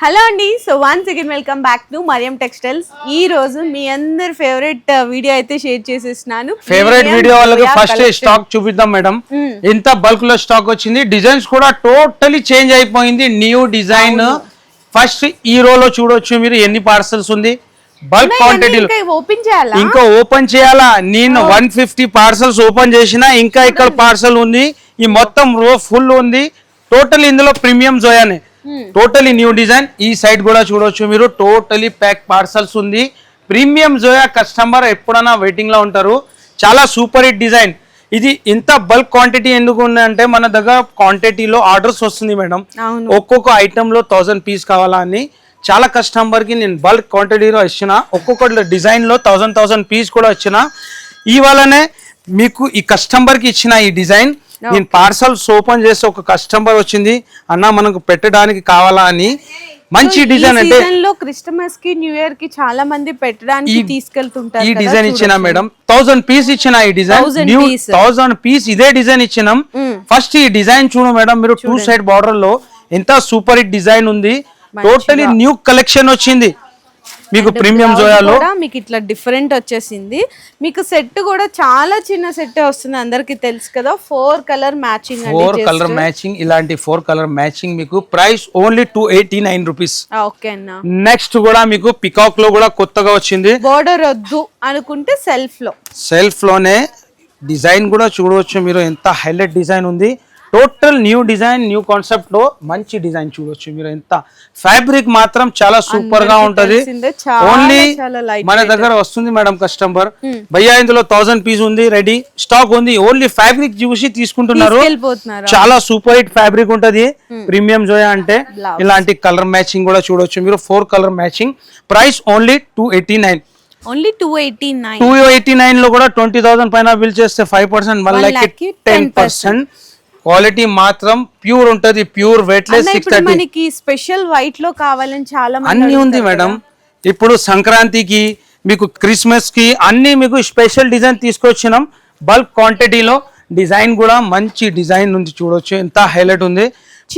Hello అండి. So once again welcome back to Mariyam Textiles. ఈ రోజు మీ అందరి ఫేవరెట్ వీడియో అయితే షేర్ చేసేస్తున్నాను. ఫేవరెట్ వీడియో వాళ్ళకి ఫస్ట్ స్టాక్ చూపిద్దాం మేడం. ఎంత బల్క్ లో స్టాక్ వచ్చింది, డిజైన్స్ కూడా టోటలీ చేంజ్ అయిపోయింది. న్యూ డిజైన్ ఫస్ట్ ఈ రోలో చూడొచ్చు మీరు ఎన్ని పార్సల్స్ ఉంది. బల్క్ క్వాంటిటీ ఇంకా ఓపెన్ చేయాలా. నేను 150 పార్సల్స్ ఓపెన్ చేసిన, ఇంకా ఇక్కడ పార్సల్ ఉంది. ఈ మొత్తం రో ఫుల్ ఉంది. టోటల్ ఇందులో ప్రీమియం జోయానే, టోటలీ న్యూ డిజైన్. ఈ సైడ్ కూడా చూడొచ్చు మీరు, టోటలీ ప్యాక్ పార్సల్స్ ఉంది. ప్రీమియం జోయా కస్టమర్ ఎప్పుడైనా వెయిటింగ్ లో ఉంటారు. చాలా సూపర్ హిట్ డిజైన్. ఇది ఇంత బల్క్ క్వాంటిటీ ఎందుకు ఉందంటే మన దగ్గర క్వాంటిటీలో ఆర్డర్స్ వస్తుంది మేడం. ఒక్కొక్క ఐటమ్ లో 1000 పీస్ కావాలా అని చాలా కస్టమర్ కి నేను బల్క్ క్వాంటిటీలో ఇచ్చిన. ఒక్కొక్క డిజైన్ లో 1000 పీస్ కూడా ఇచ్చిన. ఇవాళనే మీకు ఈ కస్టమర్ కి ఇచ్చిన ఈ డిజైన్ నేను పార్సల్స్ ఓపెన్ చేసి ఒక కస్టమర్ వచ్చింది, అన్న మనకు పెట్టడానికి కావాలా అని. మంచి డిజైన్ అంటే క్రిస్మస్ కి న్యూ ఇయర్ కి చాలా మంది పెట్టడానికి తీసుకెళ్తుంటారు. ఈ డిజైన్ ఇచ్చిన మేడం, 1000 పీస్ ఇచ్చిన. ఈ డిజైన్ న్యూ 1000 పీస్ ఇదే డిజైన్ ఇచ్చినాం. ఫస్ట్ ఈ డిజైన్ చూడు మేడం మీరు, 2 సైడ్ బార్డర్ లో ఎంత సూపర్ హిట్ డిజైన్ ఉంది. టోటలీ న్యూ కలెక్షన్ వచ్చింది మీకు ప్రీమియం జోయాలో. మీకు ఇట్లా డిఫరెంట్ వచ్చేసింది. మీకు సెట్ కూడా చాలా చిన్న సెట్ వస్తుంది, అందరికి తెలుసు కదా. 4 కలర్ మ్యాచింగ్, 4 కలర్ మ్యాచింగ్. ఇలాంటి 4 కలర్ మ్యాచింగ్ మీకు ప్రైస్ ఓన్లీ 289 రూపీస్. ఓకే అన్న. నెక్స్ట్ కూడా మీకు పికాక్ లో కూడా కొత్తగా వచ్చింది. బోర్డర్ వద్దు అనుకుంటే సెల్ఫ్ లోనే డిజైన్ కూడా చూడవచ్చు మీరు, ఎంత హైలైట్ డిజైన్ ఉంది. Total new design, new concept లో మంచి డిజైన్ చూడొచ్చు మీరు. ఎంత ఫ్యాబ్రిక్ మాత్రం చాలా సూపర్ గా ఉంటది. ఓన్లీ మన దగ్గర వస్తుంది మేడం కస్టమర్, భయ్యా ఇందులో 1000 పీస్ ఉంది, రెడీ స్టాక్ ఉంది. ఓన్లీ ఫ్యాబ్రిక్ చూసి తీసుకుంటున్నారు. చాలా సూపర్ హిట్ ఫ్యాబ్రిక్ ఉంటది ప్రీమియం జోయా అంటే. ఇలాంటి కలర్ మ్యాచింగ్ కూడా చూడొచ్చు మీరు, 4 colour matching. Price only 289. Only 289. 289 లో కూడా 20,000 పైన బిల్ చేస్తే 5%, 1,10%. క్వాలిటీ మాత్రం ప్యూర్ ఉంటది, ప్యూర్ వెయిట్లెస్. 630. మనకి స్పెషల్ వైట్ లో కావాలని చాలా అన్ని ఉంది మేడం. ఇప్పుడు సంక్రాంతికి మీకు, క్రిస్మస్ కి అన్ని మీకు స్పెషల్ డిజైన్ తీసుకొచ్చినాం బల్క్ క్వాంటిటీలో. డిజైన్ కూడా మంచి డిజైన్ ఉంది చూడొచ్చు, ఎంత హైలైట్ ఉంది.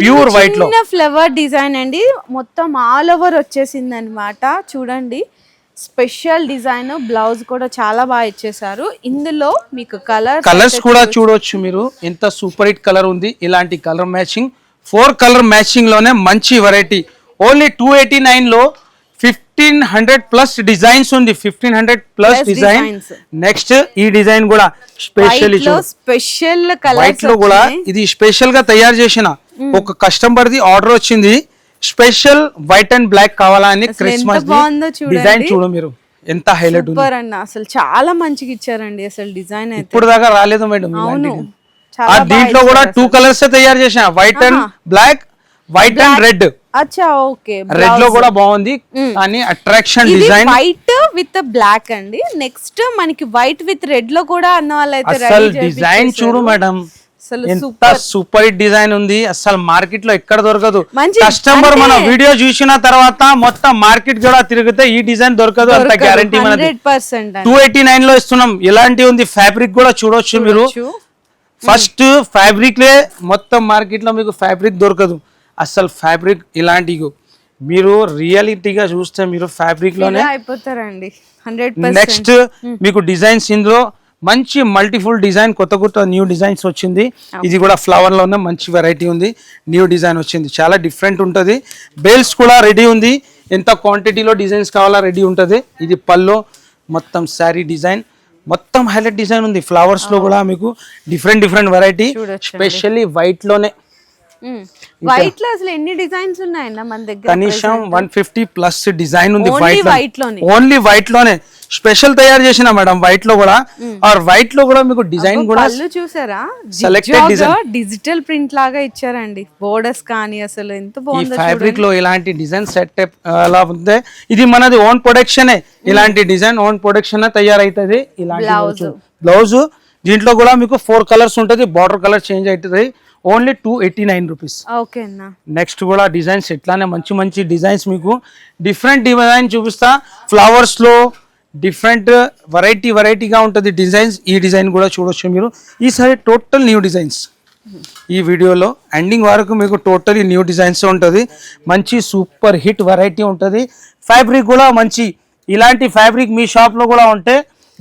ప్యూర్ వైట్ లో ఫ్లవర్ డిజైన్ అండి, మొత్తం ఆల్ ఓవర్ వచ్చేసింది అన్నమాట. Special design. బ్లౌజ్ కూడా చాలా బాగా ఇచ్చేసారు. ఇందులో మీకు కలర్స్ కూడా చూడొచ్చు మీరు, ఎంత సూపర్ హిట్ కలర్ ఉంది. ఇలాంటి కలర్ మ్యాచింగ్ 4 కలర్ మ్యాచింగ్ లోనే మంచి వెరైటీ. ఓన్లీ 289 లో 1500 ప్లస్ డిజైన్స్ ఉంది. 1500 ప్లస్ డిజైన్. నెక్స్ట్ ఈ డిజైన్ కూడా స్పెషల్ వైట్ లో కూడా ఇది స్పెషల్ గా తయారు చేసిన. ఒక కస్టమర్ ది ఆర్డర్ వచ్చింది, స్పెషల్ వైట్ అండ్ బ్లాక్ కావాలా అని. క్రిస్మస్ డిజైన్ చూడు మీరు, ఎంత హైలైట్ ఉంది. అసలు చాలా మంచిగా ఇచ్చారండి అసలు డిజైన్. ఇప్పుడు దాకా రాలేదు మేడం. దీంట్లో కూడా 2 కలర్స్ తయారు చేసిన, white and black, white and red. Red లో కూడా బాగుంది కానీ attraction design. White with black అండి. నెక్స్ట్ మనకి వైట్ విత్ రెడ్ లో కూడా అన్న వాళ్ళైతే అసలు డిజైన్ చూడు మేడం, ఎంత సూపర్ హిట్ డిజైన్ ఉంది. అసలు మార్కెట్ లో ఎక్కడ దొరకదు. కస్టమర్ మన వీడియో చూసిన తర్వాత మొత్తం మార్కెట్ కూడా తిరిగితే ఈ డిజైన్ దొరకదు, అంత గ్యారంటీ మనది. 289 లో ఇస్తున్నాం. ఇలాంటి ఉంది. ఫ్యాబ్రిక్ కూడా చూడొచ్చు మీరు. ఫస్ట్ ఫ్యాబ్రిక్ లే మొత్తం మార్కెట్ లో మీకు ఫ్యాబ్రిక్ దొరకదు. అసలు ఫ్యాబ్రిక్ ఇలాంటి మీరు రియాలిటీగా చూస్తే మీరు ఫ్యాబ్రిక్ లోనే అయిపోతారండి. నెక్స్ట్ మీకు డిజైన్స్ ఇందులో మంచి మల్టీఫుల్ డిజైన్, కొత్త న్యూ డిజైన్స్ వచ్చింది. ఇది కూడా ఫ్లవర్ లోనే మంచి వెరైటీ ఉంది. న్యూ డిజైన్ వచ్చింది, చాలా డిఫరెంట్ ఉంటది. బేల్స్ కూడా రెడీ ఉంది. ఎంత క్వాంటిటీలో డిజైన్స్ కావాలా రెడీ ఉంటది. ఇది పల్లో మొత్తం శారీ డిజైన్, మొత్తం హైలైట్ డిజైన్ ఉంది. ఫ్లవర్స్ లో కూడా మీకు డిఫరెంట్ వెరైటీ, స్పెషల్లీ వైట్ లోనే. వైట్ లో అసలు ఎన్ని డిజైన్స్ ఉన్నాయన్న మన దగ్గర? కనీసం 150 ప్లస్ డిజైన్ ఉంది వైట్ లోనే. ఓన్లీ వైట్ లోనే స్పెషల్ తయారు చేసిన మేడం. వైట్ లో కూడా ఆర్ వైట్ లో కూడా మీకు డిజైన్ కూడా చూసారా, సెలెక్టెడ్ డిజైన్, డిజిటల్ ప్రింట్ లాగా ఇచ్చారండి. బోర్డర్స్ కానీ అసలు ఎంత బాగుంది. ఈ ఫ్యాబ్రిక్ లో ఇలాంటి డిజైన్ సెట్ అలా ఉంది. ఇది మనది ఓన్ ప్రొడక్షన్. ఇలాంటి డిజైన్ ఓన్ ప్రొడక్షన్ తయారైతుంది. ఇలాంటి బ్లౌజ్ దీంట్లో కూడా మీకు 4 కలర్స్ ఉంటది. బార్డర్ కలర్ చేంజ్ అవుతుంది. Only 289 rupees. నెక్స్ట్ కూడా డిజైన్స్ ఎట్లానే మంచి డిజైన్స్ మీకు డిఫరెంట్ డిజైన్ చూపిస్తా. ఫ్లవర్స్ లో డిఫరెంట్ వెరైటీగా ఉంటుంది డిజైన్స్. ఈ డిజైన్ కూడా చూడొచ్చు మీరు. ఈసారి టోటల్ న్యూ డిజైన్స్. ఈ వీడియోలో ఎండింగ్ వరకు మీకు టోటలీ న్యూ డిజైన్స్ ఉంటుంది. మంచి సూపర్ హిట్ వెరైటీ ఉంటుంది. ఫ్యాబ్రిక్ కూడా మంచి, ఇలాంటి ఫ్యాబ్రిక్ మీ షాప్ లో కూడా ఉంటే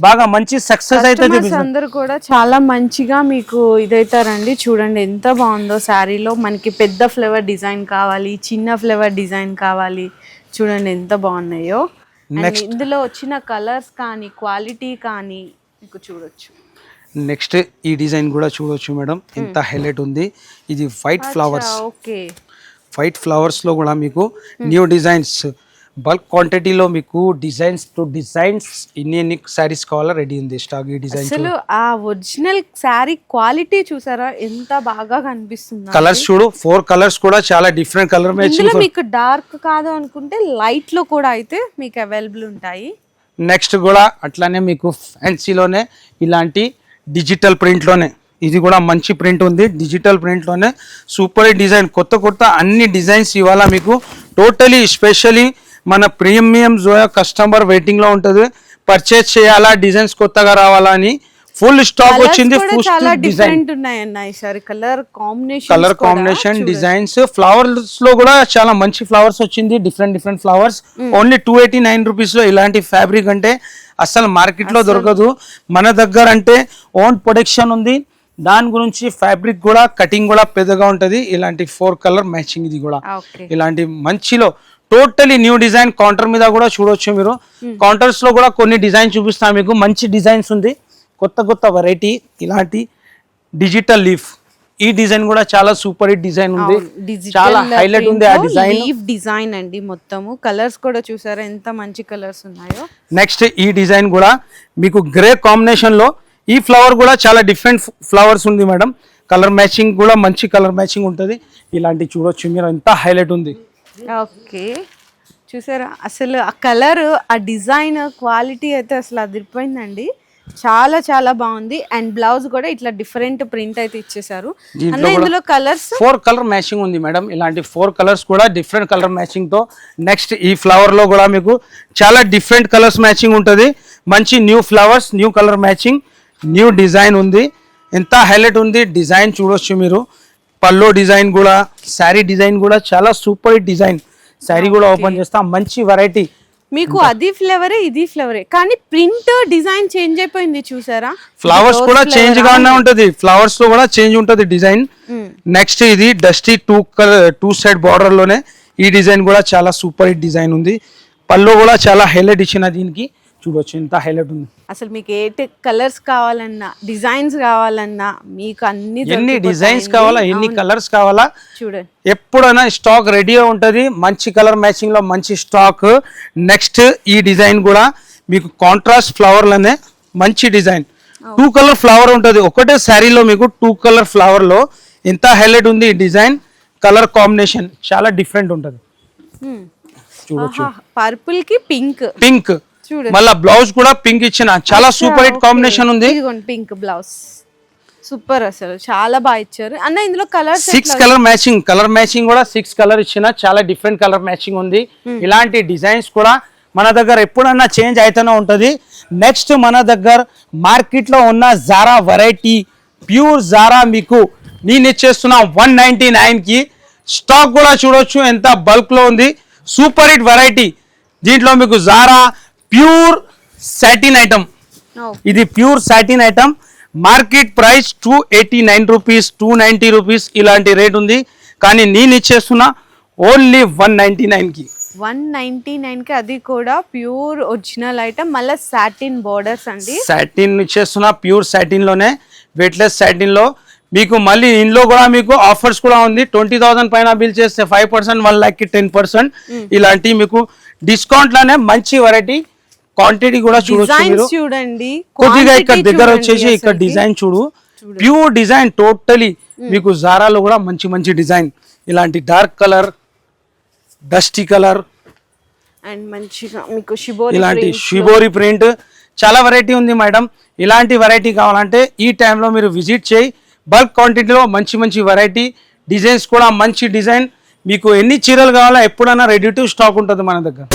బాగా మంచి సక్సెస్ అవుతుంది. అందరూ కూడా చాలా మంచిగా మీకు ఇదైతారండి. చూడండి ఎంత బాగుందో శారీలో. మనకి పెద్ద ఫ్లేవర్ డిజైన్ కావాలి, చిన్న ఫ్లేవర్ డిజైన్ కావాలి, చూడండి ఎంత బాగున్నాయో. ఇందులో వచ్చిన కలర్స్ కానీ క్వాలిటీ కానీ మీకు చూడొచ్చు. నెక్స్ట్ ఈ డిజైన్ కూడా చూడొచ్చు మేడం, ఎంత హైలైట్ ఉంది. ఇది white flowers. Okay, white flowers లో కూడా మీకు న్యూ డిజైన్స్ బల్క్ క్వాంటిటీలో మీకు డిజైన్స్ టు డిజైన్స్ ఎన్ని సారీస్ కావాలా రెడీ ఉంది స్టాక్. ఈ డిజైన్ అసలు ఆ ఒరిజినల్ శారీ క్వాలిటీ చూసారా ఎంత బాగా కనిపిస్తుంది. కలర్స్ చూడు, 4 కలర్స్ కూడా చాలా డిఫరెంట్ కలర్ మ్యాచింగ్. మీకు డార్క్ కాదు అనుకుంటే లైట్ లో కూడా అయితే మీకు అవైలబుల్ ఉంటాయి. నెక్స్ట్ కూడా అట్లానే మీకు ఫ్యాన్సీలోనే ఇలాంటి డిజిటల్ ప్రింట్లోనే, ఇది కూడా మంచి ప్రింట్ ఉంది. డిజిటల్ ప్రింట్లోనే సూపర్ డిజైన్, కొత్త కొత్త అన్ని డిజైన్స్ ఇవాళ మీకు టోటలీ స్పెషలీ మన ప్రీమియం జోయా కస్టమర్ వెయిటింగ్లో ఉంటుంది. పర్చేస్ చేయాలా, డిజైన్స్ కొత్తగా రావాలా అని ఫుల్ స్టాక్ వచ్చింది. కలర్ కాంబినేషన్ డిజైన్స్, ఫ్లవర్స్ లో కూడా చాలా మంచి ఫ్లవర్స్ వచ్చింది. Different flowers. ఓన్లీ 289 రూపీస్ లో ఇలాంటి ఫ్యాబ్రిక్ అంటే అసలు మార్కెట్ లో దొరకదు. మన దగ్గర అంటే ఓన్ ప్రొడక్షన్ ఉంది, దాని గురించి ఫ్యాబ్రిక్ కూడా కటింగ్ కూడా పెద్దగా ఉంటది. ఇలాంటి 4 కలర్ మ్యాచింగ్, ఇది కూడా ఇలాంటి మంచిలో టోటలీ న్యూ డిజైన్. కౌంటర్ మీద కూడా చూడొచ్చు మీరు. కౌంటర్స్ లో కూడా కొన్ని డిజైన్ చూపిస్తాను మీకు. మంచి డిజైన్స్ ఉంది, కొత్త వెరైటీ. ఇలాంటి డిజిటల్ లీఫ్, ఈ డిజైన్ కూడా చాలా సూపర్ హిట్ డిజైన్ ఉంది, చాలా హైలైట్ ఉంది. ఆ డిజైన్ లీఫ్ డిజైన్ అండి మొత్తము. కలర్స్ కూడా చూసారా ఎంత మంచి కలర్స్ ఉన్నాయో. నెక్స్ట్ ఈ డిజైన్ కూడా మీకు గ్రే కాంబినేషన్ లో, ఈ ఫ్లవర్ కూడా చాలా డిఫరెంట్ ఫ్లవర్స్ ఉంది మేడం. కలర్ మ్యాచింగ్ కూడా మంచి కలర్ మ్యాచింగ్ ఉంటుంది. ఇలాంటి చూడొచ్చు మీరు, ఎంత హైలైట్ ఉంది. ఓకే, చూసారా అసలు ఆ కలర్, ఆ డిజైన్ క్వాలిటీ అయితే అసలు అదిరిపోయిందండి. చాలా బాగుంది. అండ్ బ్లౌజ్ కూడా ఇట్లా డిఫరెంట్ ప్రింట్ అయితే ఇచ్చేసారు. ఇందులో కలర్స్ 4 కలర్ మ్యాచింగ్ ఉంది మేడం. ఇలాంటి 4 కలర్స్ కూడా డిఫరెంట్ కలర్ మ్యాచింగ్ తో. నెక్స్ట్ ఈ ఫ్లవర్ లో కూడా మీకు చాలా డిఫరెంట్ కలర్స్ మ్యాచింగ్ ఉంటుంది. మంచి new flowers, new colour matching, new design ఉంది. ఎంత హైలైట్ ఉంది డిజైన్ చూడొచ్చు మీరు. పల్లో డిజైన్ కూడా, శారీ డిజైన్ కూడా చాలా సూపర్ హిట్ డిజైన్. శారీ కూడా ఓపెన్ చేస్తాం, మంచి వెరైటీ. మీకు అది ఫ్లేవరే ఇది ఫ్లేవరే, కానీ ప్రింట్ డిజైన్ చేంజ్ అయిపోయింది చూసారా. ఫ్లవర్స్ కూడా చేంజ్ గానే ఉంటది, ఫ్లవర్స్ లో కూడా చేంజ్ ఉంటది డిజైన్. నెక్స్ట్ ఇది డస్టీ 2 సైడ్ బార్డర్ లోనే ఈ డిజైన్ కూడా చాలా సూపర్ హిట్ డిజైన్ ఉంది. పల్లో కూడా చాలా హైలైట్ ఇచ్చిన దీనికి చూడొచ్చు, ఎంత హైలైట్ ఉంది. అసలు మీకు ఏ కలర్స్ కావాలన్నా, డిజైన్స్ కావాలన్నా, మీకు ఎన్ని డిజైన్స్ కావాలా, ఎన్ని కలర్స్ కావాలా చూడండి, ఎప్పుడైనా స్టాక్ రెడీగా ఉంటది. మంచి కలర్ మ్యాచింగ్ లో మంచి స్టాక్. నెక్స్ట్ ఈ డిజైన్ కూడా మీకు కాంట్రాస్ట్ ఫ్లవర్ లోనే మంచి డిజైన్. 2 కలర్ ఫ్లవర్ ఉంటది ఒకటే శారీలో. మీకు 2 కలర్ ఫ్లవర్ లో ఎంత హైలైట్ ఉంది ఈ డిజైన్. కలర్ కాంబినేషన్ చాలా డిఫరెంట్ ఉంటది. చూడొచ్చు, పర్పుల్ కి పింక్, మళ్ళా బ్లౌజ్ కూడా పింక్ ఇచ్చిన, చాలా సూపర్ హిట్ కాంబినేషన్ ఉంది. పింక్ బ్లౌజ్ సూపర్, అసలు చాలా బాగా ఇచ్చారు అన్న. ఇందులో colour 6 colour matching, colour matching కూడా 6 కలర్ ఇచ్చిన, చాలా డిఫరెంట్ కలర్ మ్యాచింగ్ ఉంది. ఇలాంటి డిజైన్స్ కూడా మన దగ్గర ఎప్పుడన్నా చేంజ్ అయితేనే ఉంటది. నెక్స్ట్ మన దగ్గర మార్కెట్ లో ఉన్న జారా వెరైటీ, ప్యూర్ జారా మీకు నేను ఇచ్చేస్తున్నా 199 కి. స్టాక్ కూడా చూడొచ్చు ఎంత బల్క్ లో ఉంది. Super hit variety. దీంట్లో మీకు జారా ప్యూర్ సాటిన్ ఐటమ్, ఇది pure satin item. Market price 289 rupees, 290 rupees ఇలాంటి రేట్ ఉంది. కానీ నేను ఇచ్చేస్తున్నా ఓన్లీ 199 కి. 199 కి, అది కూడా ప్యూర్ ఒరిజినల్ ఐటమ్, మళ్ళీ సాటిన్ బోర్డర్స్ అండి. సాటిన్ ఇచ్చేస్తున్నా, ప్యూర్ సాటిన్ లోనే, వెయిట్లెస్ సాటిన్ లో. మీకు మళ్ళీ ఇందులో కూడా మీకు ఆఫర్స్ కూడా ఉంది. 20,000 పైన బిల్ చేస్తే 5%, 1 lakh కి 10%. ఇలాంటి మీకు డిస్కౌంట్ లోనే మంచి వెరైటీ. క్వాంటిటీ కూడా చూడండి కొద్దిగా ఇక్కడ దగ్గర వచ్చేసి ఇక్కడ డిజైన్ చూడు, ప్యూర్ డిజైన్ టోటలీ. మీకు జారాలో కూడా మంచి డిజైన్, ఇలాంటి dark colour, dusty colour and మంచిగా మీకు షిబోరి, ఇలాంటి షిబోరి ప్రింట్, చాలా వెరైటీ ఉంది మేడం. ఇలాంటి వెరైటీ కావాలంటే ఈ టైంలో మీరు విజిట్ చేయి. బల్క్ క్వాంటిటీలో మంచి వెరైటీ, డిజైన్స్ కూడా మంచి డిజైన్. మీకు ఎన్ని చీరలు కావాలో ఎప్పుడైనా రెడీ టు స్టాక్ ఉంటుంది మన దగ్గర.